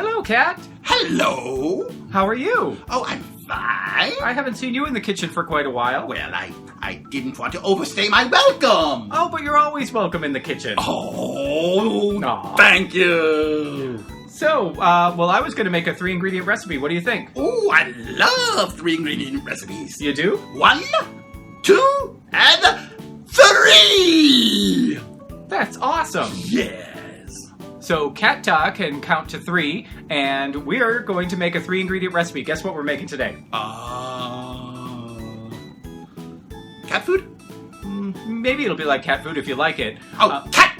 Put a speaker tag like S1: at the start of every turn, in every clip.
S1: Hello, Cat.
S2: Hello.
S1: How are you?
S2: Oh, I'm fine.
S1: I haven't seen you in the kitchen for quite a while.
S2: Well, I didn't want to overstay my welcome.
S1: Oh, but you're always welcome in the kitchen.
S2: Oh,
S1: Aw.
S2: thank you.
S1: So, I was going to make a 3-ingredient recipe. What do you think?
S2: Oh, I love 3-ingredient recipes.
S1: You do?
S2: 1, 2, and 3.
S1: That's awesome.
S2: Yes.
S1: So, Cat can count to 3, and we're going to make a 3-ingredient recipe. Guess what we're making today?
S2: Cat food?
S1: Maybe it'll be like cat food if you like it.
S2: Cat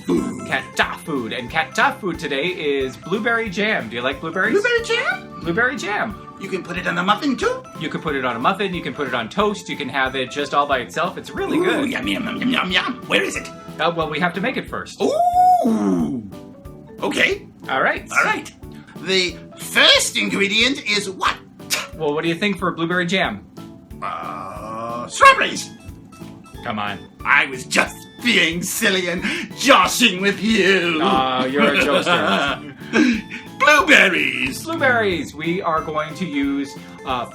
S2: food.
S1: Cat food. And cat food today is blueberry jam. Do you like blueberries?
S2: Blueberry jam?
S1: Blueberry jam.
S2: You can put it on a muffin too?
S1: You can put it on a muffin, you can put it on toast, you can have it just all by itself. It's really
S2: Ooh,
S1: good.
S2: yum, yum, yum, yum, yum. Where is it?
S1: Well, we have to make it first.
S2: Ooh. Okay.
S1: All right.
S2: All right. The first ingredient is what?
S1: Well, what do you think for blueberry jam?
S2: Strawberries.
S1: Come on.
S2: I was just being silly and joshing with you.
S1: Oh, you're a jokester.
S2: Blueberries.
S1: Blueberries. We are going to use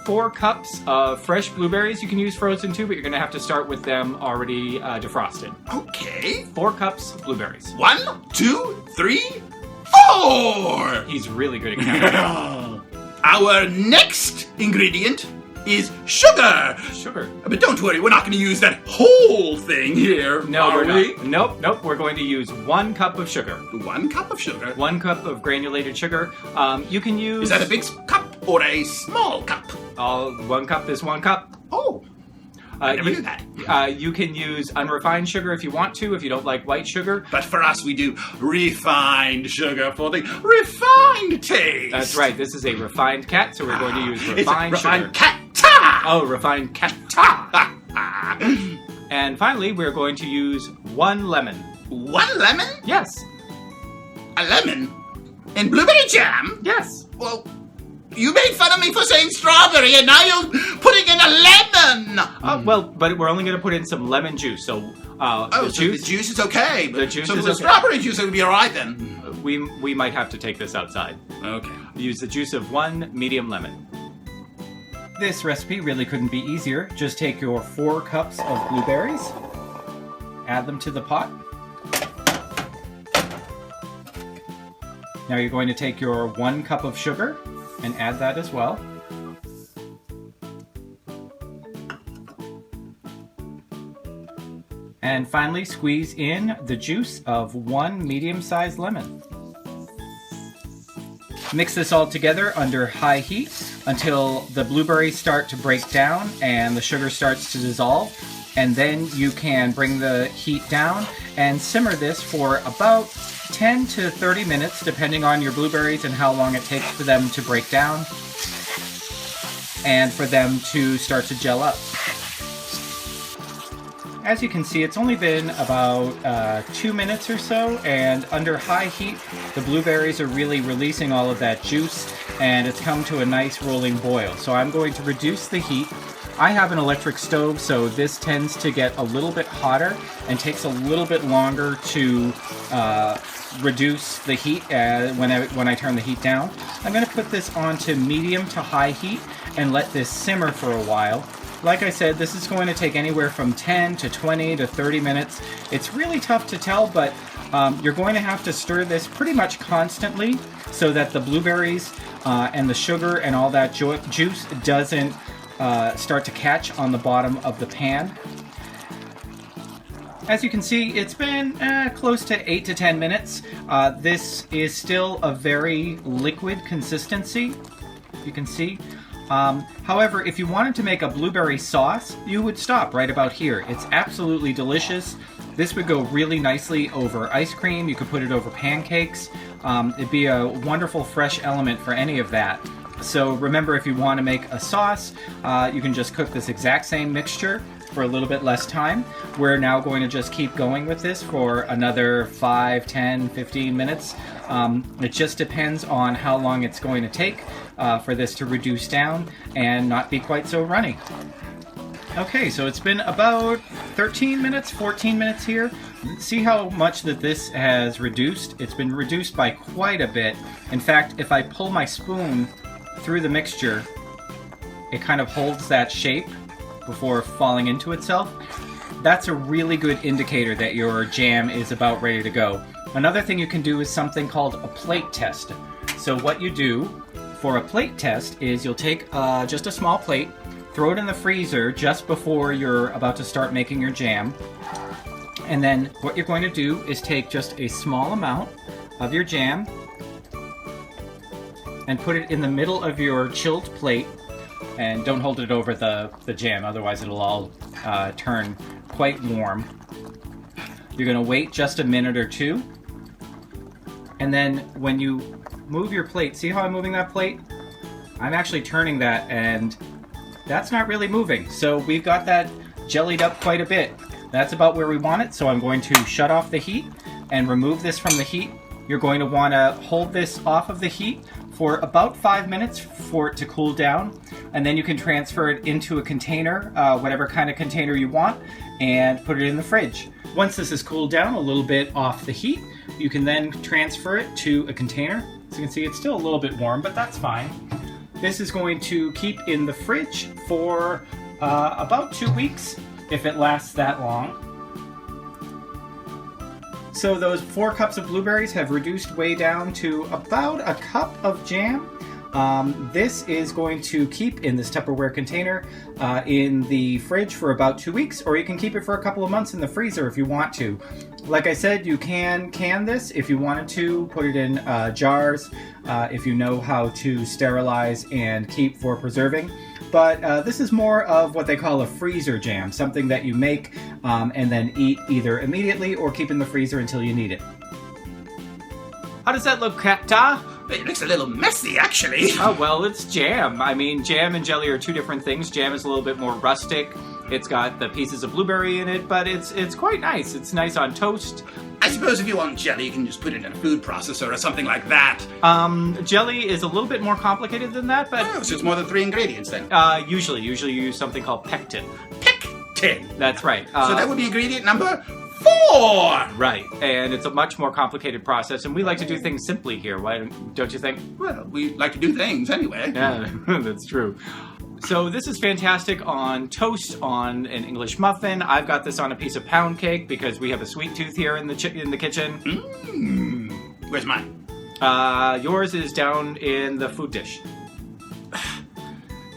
S1: 4 cups of fresh blueberries. You can use frozen too, but you're going to have to start with them already defrosted.
S2: Okay.
S1: 4 cups of blueberries.
S2: 1, 2, 3, 4.
S1: He's really good at counting.
S2: Our next ingredient is sugar.
S1: Sugar.
S2: But don't worry, we're not going to use that whole thing here,
S1: No,
S2: are
S1: we're
S2: we?
S1: not. Nope. We're going to use 1 cup of sugar.
S2: 1 cup of sugar.
S1: 1 cup of granulated sugar. You can use...
S2: Is that a big cup or a small cup?
S1: 1 cup is 1 cup.
S2: Oh, I never knew that.
S1: You can use unrefined sugar if you want to, if you don't like white sugar.
S2: But for us, we do refined sugar for the refined taste.
S1: That's right. This is a refined cat, so we're going to use
S2: It's a
S1: refined sugar.
S2: refined cat.
S1: Oh, refined cat. And finally, we're going to use 1 lemon.
S2: 1 lemon?
S1: Yes.
S2: A lemon? In blueberry jam?
S1: Yes.
S2: Well, you made fun of me for saying strawberry, and now you're putting in a lemon.
S1: But we're only going to put in some lemon juice. So,
S2: the juice is okay.
S1: The juice
S2: so
S1: is
S2: the
S1: okay.
S2: strawberry juice would be all right then.
S1: We might have to take this outside.
S2: Okay.
S1: Use the juice of 1 medium lemon. This recipe really couldn't be easier. Just take your 4 cups of blueberries, add them to the pot. Now you're going to take your 1 cup of sugar and add that as well. And finally, squeeze in the juice of 1 medium-sized lemon. Mix this all together under high heat until the blueberries start to break down and the sugar starts to dissolve. And then you can bring the heat down and simmer this for about 10 to 30 minutes, depending on your blueberries and how long it takes for them to break down and for them to start to gel up. As you can see, it's only been about 2 minutes or so, and under high heat, the blueberries are really releasing all of that juice, and it's come to a nice rolling boil. So I'm going to reduce the heat. I have an electric stove, so this tends to get a little bit hotter and takes a little bit longer to reduce the heat when I turn the heat down. I'm going to put this onto medium to high heat and let this simmer for a while. Like I said, this is going to take anywhere from 10 to 20 to 30 minutes. It's really tough to tell, but you're going to have to stir this pretty much constantly so that the blueberries and the sugar and all that juice doesn't start to catch on the bottom of the pan. As you can see, it's been close to 8 to 10 minutes. This is still a very liquid consistency, you can see. However, if you wanted to make a blueberry sauce, you would stop right about here. It's absolutely delicious. This would go really nicely over ice cream. You could put it over pancakes. It'd be a wonderful fresh element for any of that. So remember, if you want to make a sauce, you can just cook this exact same mixture for a little bit less time. We're now going to just keep going with this for another 5, 10, 15 minutes. It just depends on how long it's going to take for this to reduce down and not be quite so runny. Okay, so it's been about 13 minutes, 14 minutes here. See how much that this has reduced? It's been reduced by quite a bit. In fact, if I pull my spoon through the mixture, it kind of holds that shape before falling into itself. That's a really good indicator that your jam is about ready to go. Another thing you can do is something called a plate test. So what you do for a plate test is you'll take just a small plate, throw it in the freezer just before you're about to start making your jam. And then what you're going to do is take just a small amount of your jam and put it in the middle of your chilled plate. And don't hold it over the jam, otherwise it'll all turn quite warm. You're going to wait just a minute or two. And then when you move your plate, see how I'm moving that plate? I'm actually turning that, and that's not really moving. So we've got that jellied up quite a bit. That's about where we want it, so I'm going to shut off the heat and remove this from the heat. You're going to want to hold this off of the heat for about 5 minutes for it to cool down, and then you can transfer it into a container, whatever kind of container you want, and put it in the fridge. Once this is cooled down a little bit off the heat, you can then transfer it to a container. As you can see, it's still a little bit warm, but that's fine. This is going to keep in the fridge for about 2 weeks, if it lasts that long. So those 4 cups of blueberries have reduced way down to about a cup of jam. This is going to keep in this Tupperware container in the fridge for about 2 weeks, or you can keep it for a couple of months in the freezer if you want to. Like I said, you can this if you wanted to, put it in jars if you know how to sterilize and keep for preserving. But this is more of what they call a freezer jam, something that you make and then eat either immediately or keep in the freezer until you need it. How does that look, Capta?
S2: It looks a little messy, actually.
S1: Oh, well, it's jam. I mean, jam and jelly are two different things. Jam is a little bit more rustic. It's got the pieces of blueberry in it, but it's quite nice. It's nice on toast.
S2: I suppose if you want jelly, you can just put it in a food processor or something like that.
S1: Jelly is a little bit more complicated than that, but...
S2: Oh, so it's more than 3 ingredients, then?
S1: Usually you use something called pectin.
S2: Pectin?
S1: That's right.
S2: So that would be ingredient number 4!
S1: Right, and it's a much more complicated process, and we like to do things simply here. Why don't you think?
S2: Well, we like to do things anyway.
S1: Yeah, that's true. So this is fantastic on toast, on an English muffin. I've got this on a piece of pound cake because we have a sweet tooth here in the kitchen.
S2: Where's mine?
S1: Yours is down in the food dish.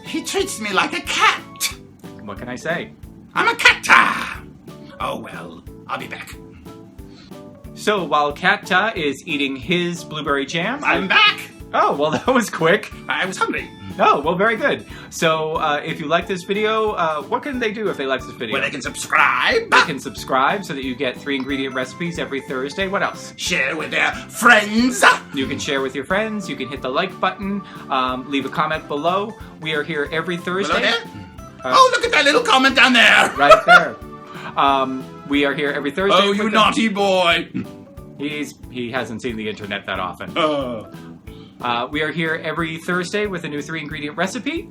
S2: He treats me like a cat.
S1: What can I say?
S2: I'm a cat. Oh well, I'll be back.
S1: So while Capta is eating his blueberry jam,
S2: I'm back.
S1: Oh, well, that was quick.
S2: I was hungry.
S1: Oh, well, very good. So, if you like this video, what can they do if they like this video?
S2: Well, they can subscribe.
S1: They can subscribe so that you get 3-ingredient recipes every Thursday. What else?
S2: Share with their friends.
S1: You can share with your friends. You can hit the like button. Leave a comment below. We are here every Thursday.
S2: Below there? Oh, look at that little comment down there.
S1: Right there. We are here every Thursday.
S2: Oh, you naughty boy.
S1: He hasn't seen the internet that often.
S2: Oh.
S1: We are here every Thursday with a new 3-ingredient recipe.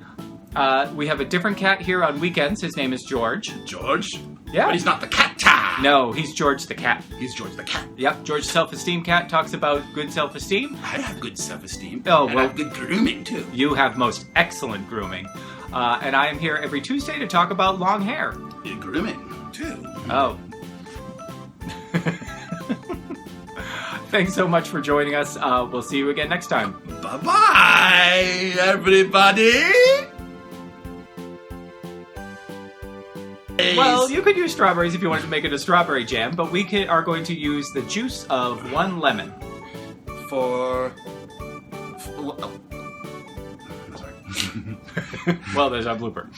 S1: We have a different cat here on weekends. His name is George.
S2: George?
S1: Yeah.
S2: But he's not the cat.
S1: No, he's George the cat.
S2: He's George the cat.
S1: Yep, George Self-Esteem Cat talks about good self-esteem.
S2: I have good self-esteem.
S1: Oh,
S2: and
S1: well,
S2: I have good grooming, too.
S1: You have most excellent grooming. And I am here every Tuesday to talk about long hair.
S2: Your grooming, too.
S1: Oh. Thanks so much for joining us. We'll see you again next time.
S2: Bye-bye, everybody!
S1: Well, you could use strawberries if you wanted to make it a strawberry jam, but we are going to use the juice of 1 lemon.
S2: Sorry.
S1: Well, there's our blooper.